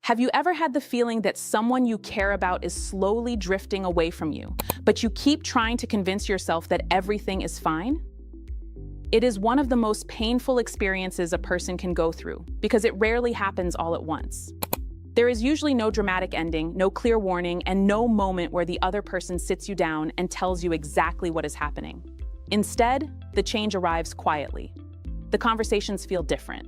Have you ever had the feeling that someone you care about is slowly drifting away from you, but you keep trying to convince yourself that everything is fine? It is one of the most painful experiences a person can go through because it rarely happens all at once. There is usually no dramatic ending, no clear warning, and no moment where the other person sits you down and tells you exactly what is happening. Instead, the change arrives quietly. The conversations feel different.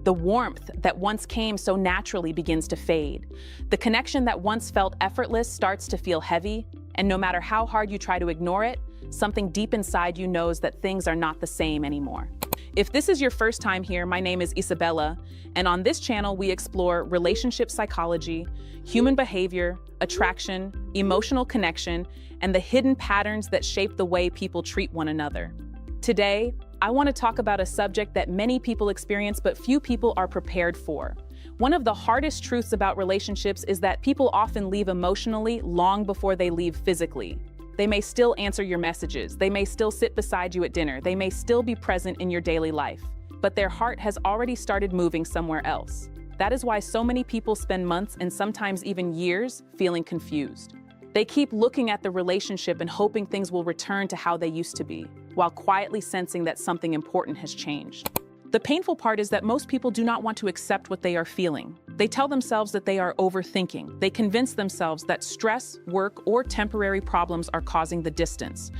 The warmth that once came so naturally begins to fade. The connection that once felt effortless starts to feel heavy, and no matter how hard you try to ignore it, something deep inside you knows that things are not the same anymore. If this is your first time here, my name is Isabella, and on this channel we explore relationship psychology, human behavior, attraction, emotional connection, and the hidden patterns that shape the way people treat one another. Today, I want to talk about a subject that many people experience but few people are prepared for. One of the hardest truths about relationships is that people often leave emotionally long before they leave physically. They may still answer your messages, they may still sit beside you at dinner, they may still be present in your daily life, but their heart has already started moving somewhere else. That is why so many people spend months and sometimes even years feeling confused. They keep looking at the relationship and hoping things will return to how they used to be, while quietly sensing that something important has changed. The painful part is that most people do not want to accept what they are feeling. They tell themselves that they are overthinking. They convince themselves that stress, work, or temporary problems are causing the distance.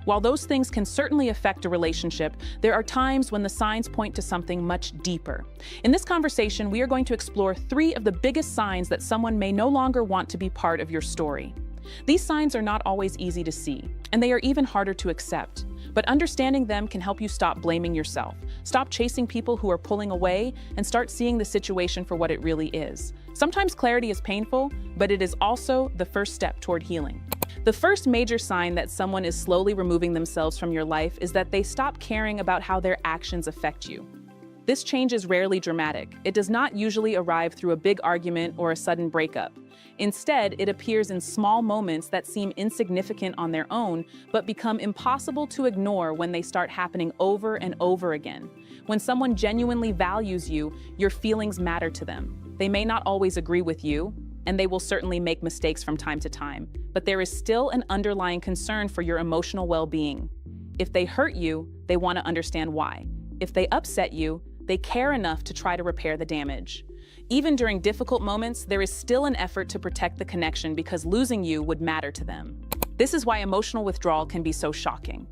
While those things can certainly affect a relationship, there are times when the signs point to something much deeper. In this conversation, we are going to explore 3 of the biggest signs that someone may no longer want to be part of your story. These signs are not always easy to see, and they are even harder to accept. But understanding them can help you stop blaming yourself, stop chasing people who are pulling away, and start seeing the situation for what it really is. Sometimes clarity is painful, but it is also the first step toward healing. The first major sign that someone is slowly removing themselves from your life is that they stop caring about how their actions affect you. This change is rarely dramatic. It does not usually arrive through a big argument or a sudden breakup. Instead, it appears in small moments that seem insignificant on their own, but become impossible to ignore when they start happening over and over again. When someone genuinely values you, your feelings matter to them. They may not always agree with you, and they will certainly make mistakes from time to time, but there is still an underlying concern for your emotional well-being. If they hurt you, they want to understand why. If they upset you, they care enough to try to repair the damage. Even during difficult moments, there is still an effort to protect the connection because losing you would matter to them. This is why emotional withdrawal can be so shocking.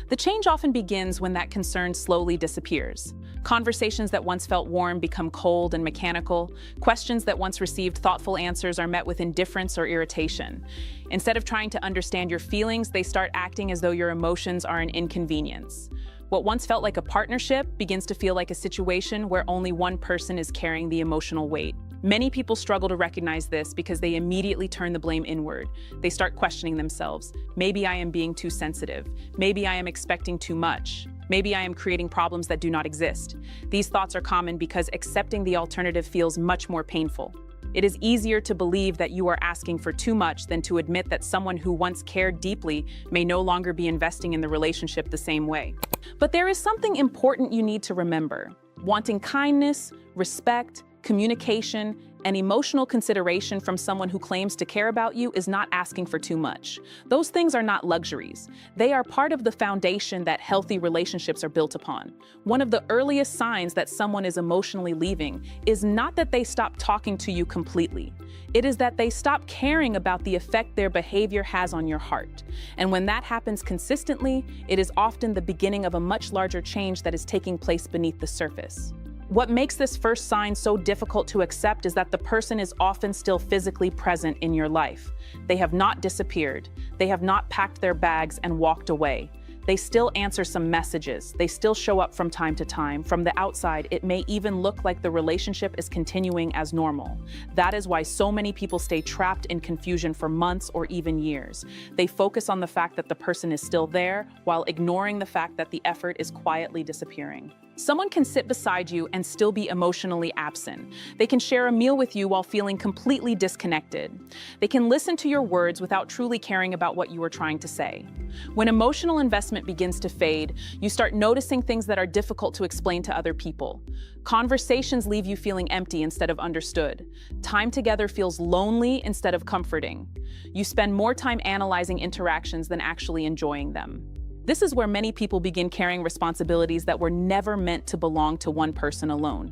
The change often begins when that concern slowly disappears. Conversations that once felt warm become cold and mechanical. Questions that once received thoughtful answers are met with indifference or irritation. Instead of trying to understand your feelings, they start acting as though your emotions are an inconvenience. What once felt like a partnership begins to feel like a situation where only one person is carrying the emotional weight. Many people struggle to recognize this because they immediately turn the blame inward. They start questioning themselves. Maybe I am being too sensitive. Maybe I am expecting too much. Maybe I am creating problems that do not exist. These thoughts are common because accepting the alternative feels much more painful. It is easier to believe that you are asking for too much than to admit that someone who once cared deeply may no longer be investing in the relationship the same way. But there is something important you need to remember. Wanting kindness, respect, communication, and emotional consideration from someone who claims to care about you is not asking for too much. Those things are not luxuries. They are part of the foundation that healthy relationships are built upon. One of the earliest signs that someone is emotionally leaving is not that they stop talking to you completely. It is that they stop caring about the effect their behavior has on your heart. And when that happens consistently, it is often the beginning of a much larger change that is taking place beneath the surface. What makes this first sign so difficult to accept is that the person is often still physically present in your life. They have not disappeared. They have not packed their bags and walked away. They still answer some messages. They still show up from time to time. From the outside, it may even look like the relationship is continuing as normal. That is why so many people stay trapped in confusion for months or even years. They focus on the fact that the person is still there while ignoring the fact that the effort is quietly disappearing. Someone can sit beside you and still be emotionally absent. They can share a meal with you while feeling completely disconnected. They can listen to your words without truly caring about what you are trying to say. When emotional investment begins to fade, you start noticing things that are difficult to explain to other people. Conversations leave you feeling empty instead of understood. Time together feels lonely instead of comforting. You spend more time analyzing interactions than actually enjoying them. This is where many people begin carrying responsibilities that were never meant to belong to one person alone.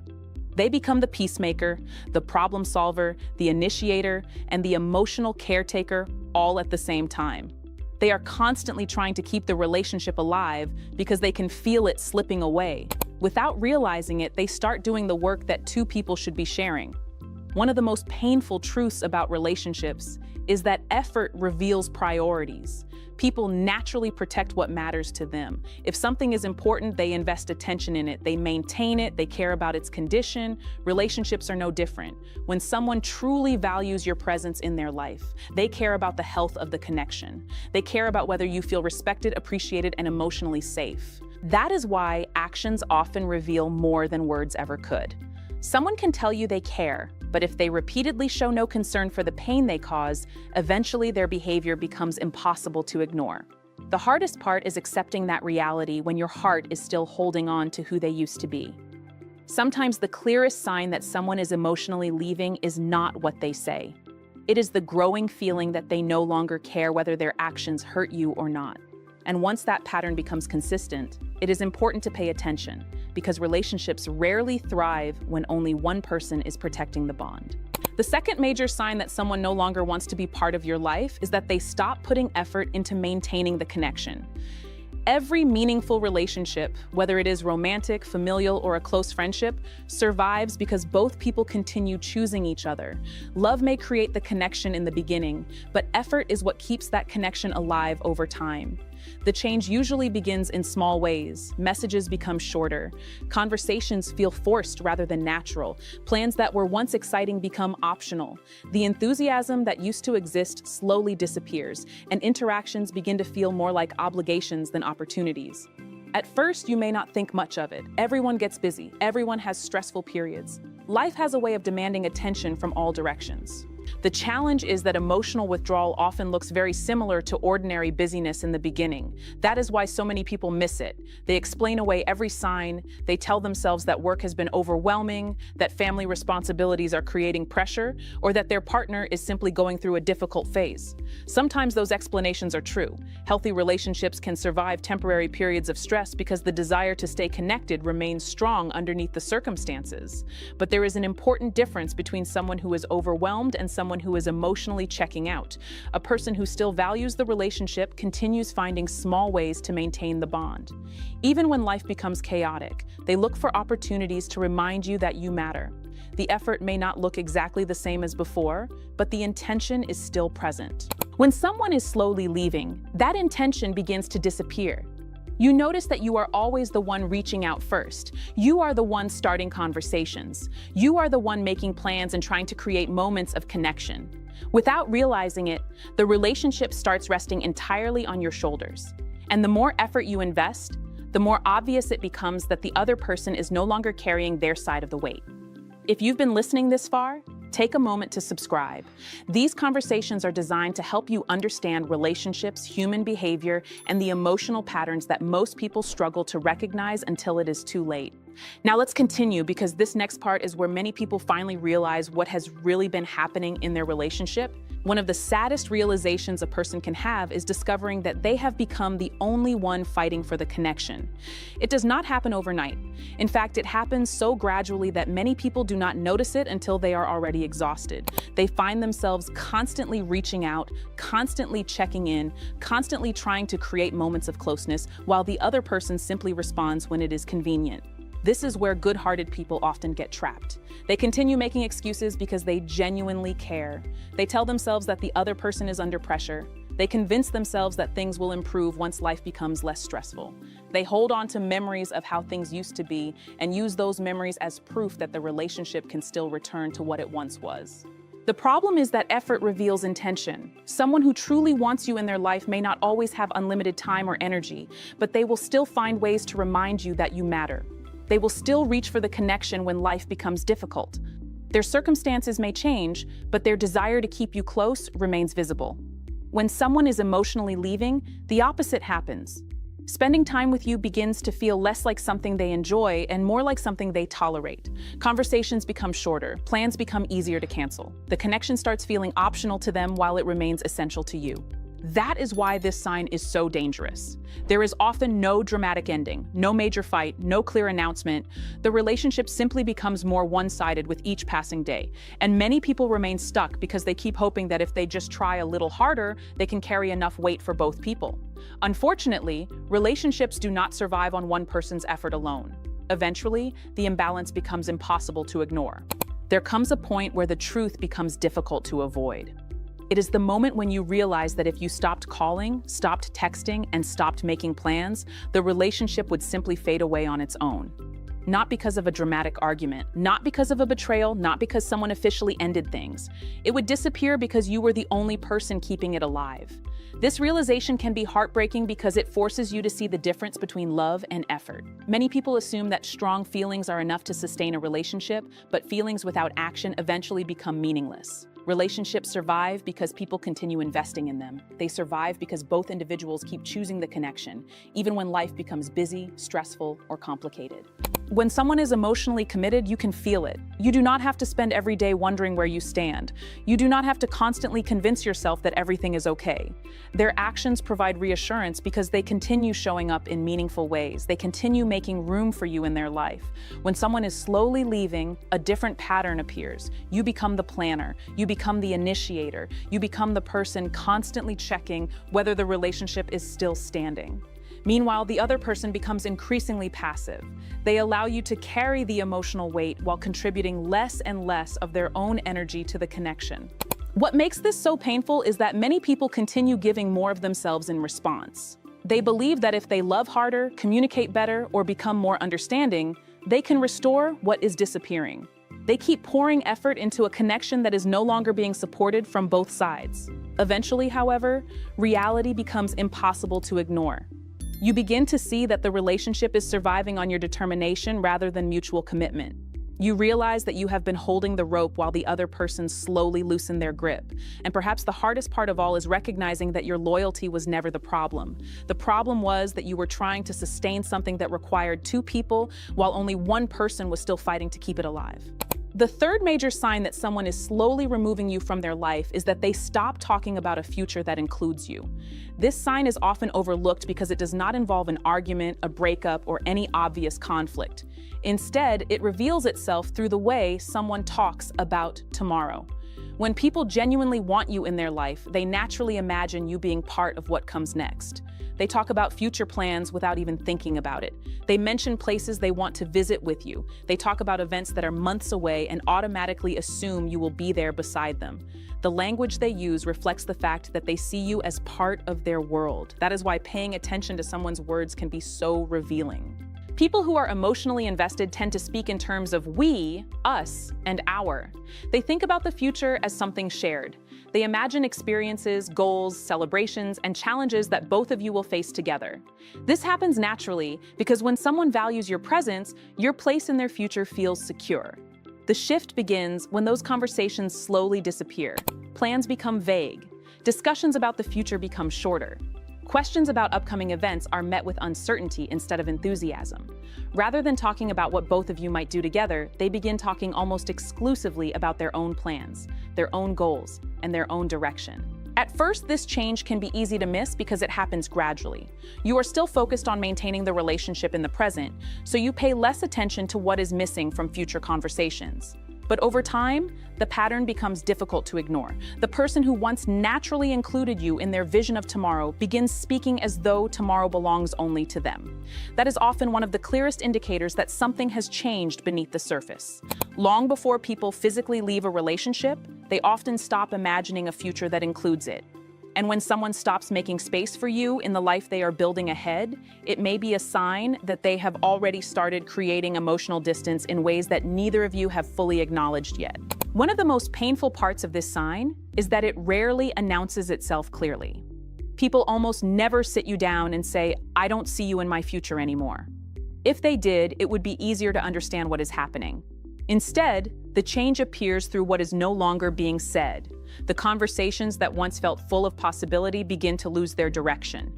They become the peacemaker, the problem solver, the initiator, and the emotional caretaker all at the same time. They are constantly trying to keep the relationship alive because they can feel it slipping away. Without realizing it, they start doing the work that two people should be sharing. One of the most painful truths about relationships is that effort reveals priorities. People naturally protect what matters to them. If something is important, they invest attention in it. They maintain it. They care about its condition. Relationships are no different. When someone truly values your presence in their life, they care about the health of the connection. They care about whether you feel respected, appreciated, and emotionally safe. That is why actions often reveal more than words ever could. Someone can tell you they care, but if they repeatedly show no concern for the pain they cause, eventually their behavior becomes impossible to ignore. The hardest part is accepting that reality when your heart is still holding on to who they used to be. Sometimes the clearest sign that someone is emotionally leaving is not what they say. It is the growing feeling that they no longer care whether their actions hurt you or not. And once that pattern becomes consistent, it is important to pay attention, because relationships rarely thrive when only one person is protecting the bond. The second major sign that someone no longer wants to be part of your life is that they stop putting effort into maintaining the connection. Every meaningful relationship, whether it is romantic, familial, or a close friendship, survives because both people continue choosing each other. Love may create the connection in the beginning, but effort is what keeps that connection alive over time. The change usually begins in small ways. Messages become shorter. Conversations feel forced rather than natural. Plans that were once exciting become optional. The enthusiasm that used to exist slowly disappears, and interactions begin to feel more like obligations than opportunities. At first, you may not think much of it. Everyone gets busy. Everyone has stressful periods. Life has a way of demanding attention from all directions. The challenge is that emotional withdrawal often looks very similar to ordinary busyness in the beginning. That is why so many people miss it. They explain away every sign. They tell themselves that work has been overwhelming, that family responsibilities are creating pressure, or that their partner is simply going through a difficult phase. Sometimes those explanations are true. Healthy relationships can survive temporary periods of stress because the desire to stay connected remains strong underneath the circumstances. But there is an important difference between someone who is overwhelmed and someone who is emotionally checking out. A person who still values the relationship continues finding small ways to maintain the bond. Even when life becomes chaotic, they look for opportunities to remind you that you matter. The effort may not look exactly the same as before, but the intention is still present. When someone is slowly leaving, that intention begins to disappear. You notice that you are always the one reaching out first. You are the one starting conversations. You are the one making plans and trying to create moments of connection. Without realizing it, the relationship starts resting entirely on your shoulders. And the more effort you invest, the more obvious it becomes that the other person is no longer carrying their side of the weight. If you've been listening this far, take a moment to subscribe. These conversations are designed to help you understand relationships, human behavior, and the emotional patterns that most people struggle to recognize until it is too late. Now let's continue, because this next part is where many people finally realize what has really been happening in their relationship. One of the saddest realizations a person can have is discovering that they have become the only one fighting for the connection. It does not happen overnight. In fact, it happens so gradually that many people do not notice it until they are already exhausted. They find themselves constantly reaching out, constantly checking in, constantly trying to create moments of closeness, while the other person simply responds when it is convenient. This is where good-hearted people often get trapped. They continue making excuses because they genuinely care. They tell themselves that the other person is under pressure. They convince themselves that things will improve once life becomes less stressful. They hold on to memories of how things used to be and use those memories as proof that the relationship can still return to what it once was. The problem is that effort reveals intention. Someone who truly wants you in their life may not always have unlimited time or energy, but they will still find ways to remind you that you matter. They will still reach for the connection when life becomes difficult. Their circumstances may change, but their desire to keep you close remains visible. When someone is emotionally leaving, the opposite happens. Spending time with you begins to feel less like something they enjoy and more like something they tolerate. Conversations become shorter, plans become easier to cancel. The connection starts feeling optional to them while it remains essential to you. That is why this sign is so dangerous. There is often no dramatic ending, no major fight, no clear announcement. The relationship simply becomes more one-sided with each passing day. And many people remain stuck because they keep hoping that if they just try a little harder, they can carry enough weight for both people. Unfortunately, relationships do not survive on one person's effort alone. Eventually, the imbalance becomes impossible to ignore. There comes a point where the truth becomes difficult to avoid. It is the moment when you realize that if you stopped calling, stopped texting, and stopped making plans, the relationship would simply fade away on its own. Not because of a dramatic argument, not because of a betrayal, not because someone officially ended things. It would disappear because you were the only person keeping it alive. This realization can be heartbreaking because it forces you to see the difference between love and effort. Many people assume that strong feelings are enough to sustain a relationship, but feelings without action eventually become meaningless. Relationships survive because people continue investing in them. They survive because both individuals keep choosing the connection, even when life becomes busy, stressful, or complicated. When someone is emotionally committed, you can feel it. You do not have to spend every day wondering where you stand. You do not have to constantly convince yourself that everything is okay. Their actions provide reassurance because they continue showing up in meaningful ways. They continue making room for you in their life. When someone is slowly leaving, a different pattern appears. You become the planner. You become the initiator. You become the person constantly checking whether the relationship is still standing. Meanwhile, the other person becomes increasingly passive. They allow you to carry the emotional weight while contributing less and less of their own energy to the connection. What makes this so painful is that many people continue giving more of themselves in response. They believe that if they love harder, communicate better, or become more understanding, they can restore what is disappearing. They keep pouring effort into a connection that is no longer being supported from both sides. Eventually, however, reality becomes impossible to ignore. You begin to see that the relationship is surviving on your determination rather than mutual commitment. You realize that you have been holding the rope while the other person slowly loosened their grip. And perhaps the hardest part of all is recognizing that your loyalty was never the problem. The problem was that you were trying to sustain something that required two people while only one person was still fighting to keep it alive. The third major sign that someone is slowly removing you from their life is that they stop talking about a future that includes you. This sign is often overlooked because it does not involve an argument, a breakup, or any obvious conflict. Instead, it reveals itself through the way someone talks about tomorrow. When people genuinely want you in their life, they naturally imagine you being part of what comes next. They talk about future plans without even thinking about it. They mention places they want to visit with you. They talk about events that are months away and automatically assume you will be there beside them. The language they use reflects the fact that they see you as part of their world. That is why paying attention to someone's words can be so revealing. People who are emotionally invested tend to speak in terms of we, us, and our. They think about the future as something shared. They imagine experiences, goals, celebrations, and challenges that both of you will face together. This happens naturally because when someone values your presence, your place in their future feels secure. The shift begins when those conversations slowly disappear. Plans become vague. Discussions about the future become shorter. Questions about upcoming events are met with uncertainty instead of enthusiasm. Rather than talking about what both of you might do together, they begin talking almost exclusively about their own plans, their own goals, and their own direction. At first, this change can be easy to miss because it happens gradually. You are still focused on maintaining the relationship in the present, so you pay less attention to what is missing from future conversations. But over time, the pattern becomes difficult to ignore. The person who once naturally included you in their vision of tomorrow begins speaking as though tomorrow belongs only to them. That is often one of the clearest indicators that something has changed beneath the surface. Long before people physically leave a relationship, they often stop imagining a future that includes it. And when someone stops making space for you in the life they are building ahead, it may be a sign that they have already started creating emotional distance in ways that neither of you have fully acknowledged yet. One of the most painful parts of this sign is that it rarely announces itself clearly. People almost never sit you down and say, "I don't see you in my future anymore." If they did, it would be easier to understand what is happening. Instead, the change appears through what is no longer being said. The conversations that once felt full of possibility begin to lose their direction.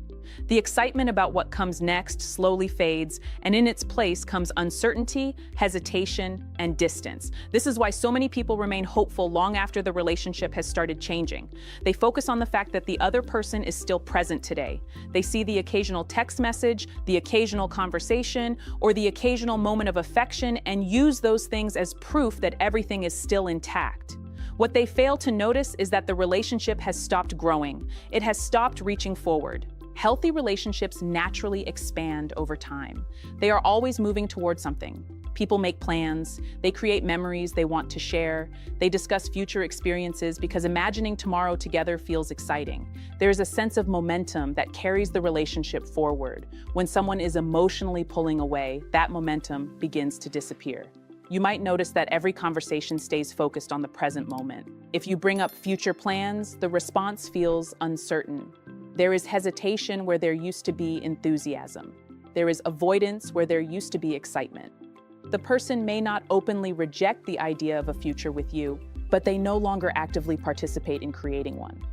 The excitement about what comes next slowly fades, and in its place comes uncertainty, hesitation, and distance. This is why so many people remain hopeful long after the relationship has started changing. They focus on the fact that the other person is still present today. They see the occasional text message, the occasional conversation, or the occasional moment of affection and use those things as proof that everything is still intact. What they fail to notice is that the relationship has stopped growing. It has stopped reaching forward. Healthy relationships naturally expand over time. They are always moving toward something. People make plans, they create memories they want to share, they discuss future experiences because imagining tomorrow together feels exciting. There is a sense of momentum that carries the relationship forward. When someone is emotionally pulling away, that momentum begins to disappear. You might notice that every conversation stays focused on the present moment. If you bring up future plans, the response feels uncertain. There is hesitation where there used to be enthusiasm. There is avoidance where there used to be excitement. The person may not openly reject the idea of a future with you, but they no longer actively participate in creating one.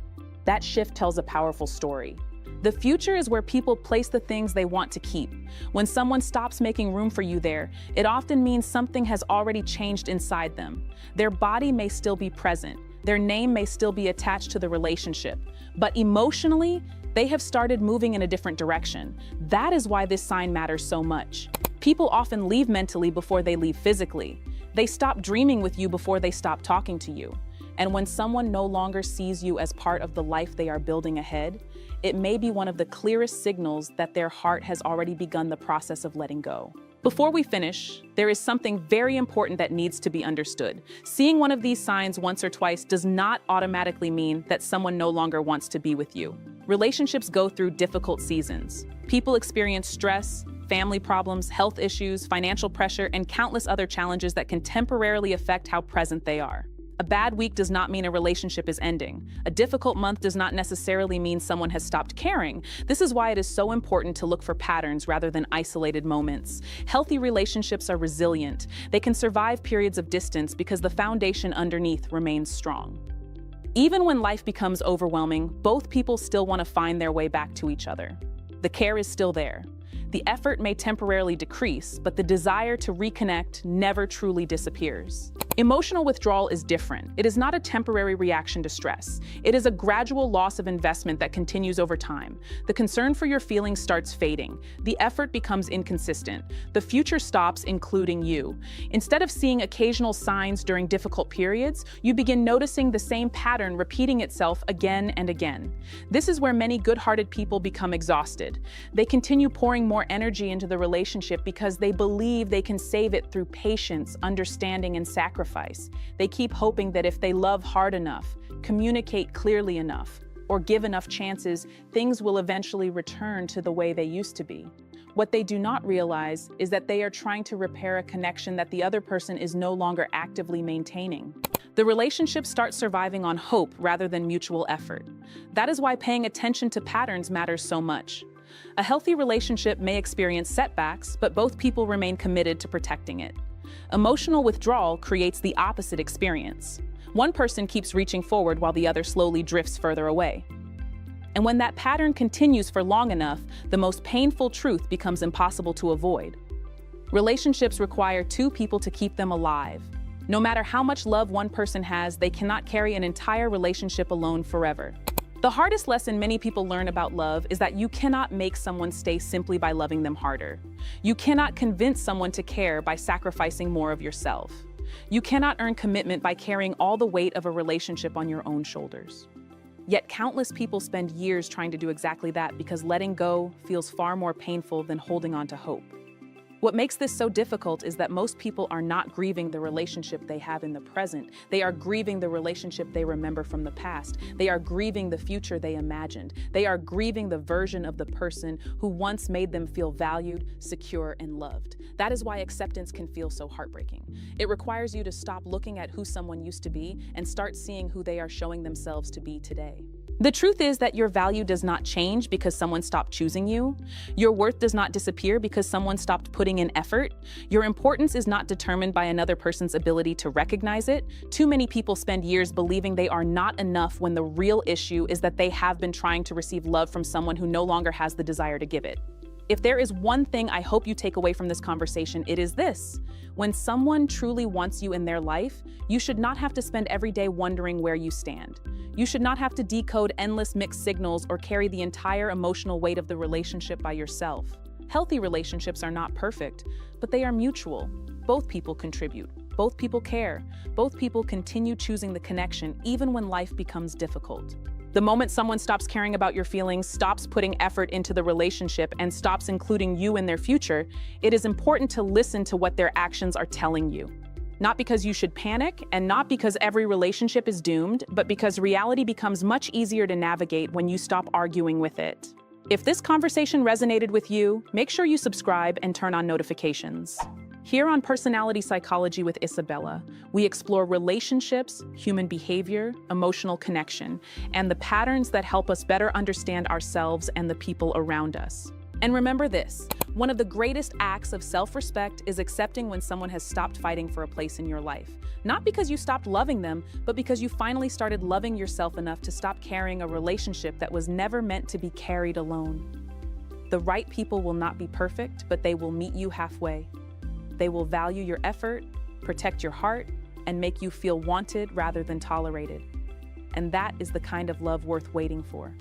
That shift tells a powerful story. The future is where people place the things they want to keep. When someone stops making room for you there, it often means something has already changed inside them. Their body may still be present. Their name may still be attached to the relationship, but emotionally, they have started moving in a different direction. That is why this sign matters so much. People often leave mentally before they leave physically. They stop dreaming with you before they stop talking to you. And when someone no longer sees you as part of the life they are building ahead, it may be one of the clearest signals that their heart has already begun the process of letting go. Before we finish, there is something very important that needs to be understood. Seeing one of these signs once or twice does not automatically mean that someone no longer wants to be with you. Relationships go through difficult seasons. People experience stress, family problems, health issues, financial pressure, and countless other challenges that can temporarily affect how present they are. A bad week does not mean a relationship is ending. A difficult month does not necessarily mean someone has stopped caring. This is why it is so important to look for patterns rather than isolated moments. Healthy relationships are resilient. They can survive periods of distance because the foundation underneath remains strong. Even when life becomes overwhelming, both people still want to find their way back to each other. The care is still there. The effort may temporarily decrease, but the desire to reconnect never truly disappears. Emotional withdrawal is different. It is not a temporary reaction to stress. It is a gradual loss of investment that continues over time. The concern for your feelings starts fading. The effort becomes inconsistent. The future stops including you. Instead of seeing occasional signs during difficult periods, you begin noticing the same pattern repeating itself again and again. This is where many good-hearted people become exhausted. They continue pouring more energy into the relationship because they believe they can save it through patience, understanding, and sacrifice. They keep hoping that if they love hard enough, communicate clearly enough, or give enough chances, things will eventually return to the way they used to be. What they do not realize is that they are trying to repair a connection that the other person is no longer actively maintaining. The relationship starts surviving on hope rather than mutual effort. That is why paying attention to patterns matters so much. A healthy relationship may experience setbacks, but both people remain committed to protecting it. Emotional withdrawal creates the opposite experience. One person keeps reaching forward while the other slowly drifts further away. And when that pattern continues for long enough, the most painful truth becomes impossible to avoid. Relationships require two people to keep them alive. No matter how much love one person has, they cannot carry an entire relationship alone forever. The hardest lesson many people learn about love is that you cannot make someone stay simply by loving them harder. You cannot convince someone to care by sacrificing more of yourself. You cannot earn commitment by carrying all the weight of a relationship on your own shoulders. Yet countless people spend years trying to do exactly that because letting go feels far more painful than holding on to hope. What makes this so difficult is that most people are not grieving the relationship they have in the present. They are grieving the relationship they remember from the past. They are grieving the future they imagined. They are grieving the version of the person who once made them feel valued, secure, and loved. That is why acceptance can feel so heartbreaking. It requires you to stop looking at who someone used to be and start seeing who they are showing themselves to be today. The truth is that your value does not change because someone stopped choosing you. Your worth does not disappear because someone stopped putting in effort. Your importance is not determined by another person's ability to recognize it. Too many people spend years believing they are not enough when the real issue is that they have been trying to receive love from someone who no longer has the desire to give it. If there is one thing I hope you take away from this conversation, it is this. When someone truly wants you in their life, you should not have to spend every day wondering where you stand. You should not have to decode endless mixed signals or carry the entire emotional weight of the relationship by yourself. Healthy relationships are not perfect, but they are mutual. Both people contribute. Both people care. Both people continue choosing the connection even when life becomes difficult. The moment someone stops caring about your feelings, stops putting effort into the relationship, and stops including you in their future, it is important to listen to what their actions are telling you. Not because you should panic, and not because every relationship is doomed, but because reality becomes much easier to navigate when you stop arguing with it. If this conversation resonated with you, make sure you subscribe and turn on notifications. Here on Personality Psychology with Isabella, we explore relationships, human behavior, emotional connection, and the patterns that help us better understand ourselves and the people around us. And remember this, one of the greatest acts of self-respect is accepting when someone has stopped fighting for a place in your life. Not because you stopped loving them, but because you finally started loving yourself enough to stop carrying a relationship that was never meant to be carried alone. The right people will not be perfect, but they will meet you halfway. They will value your effort, protect your heart, and make you feel wanted rather than tolerated. And that is the kind of love worth waiting for.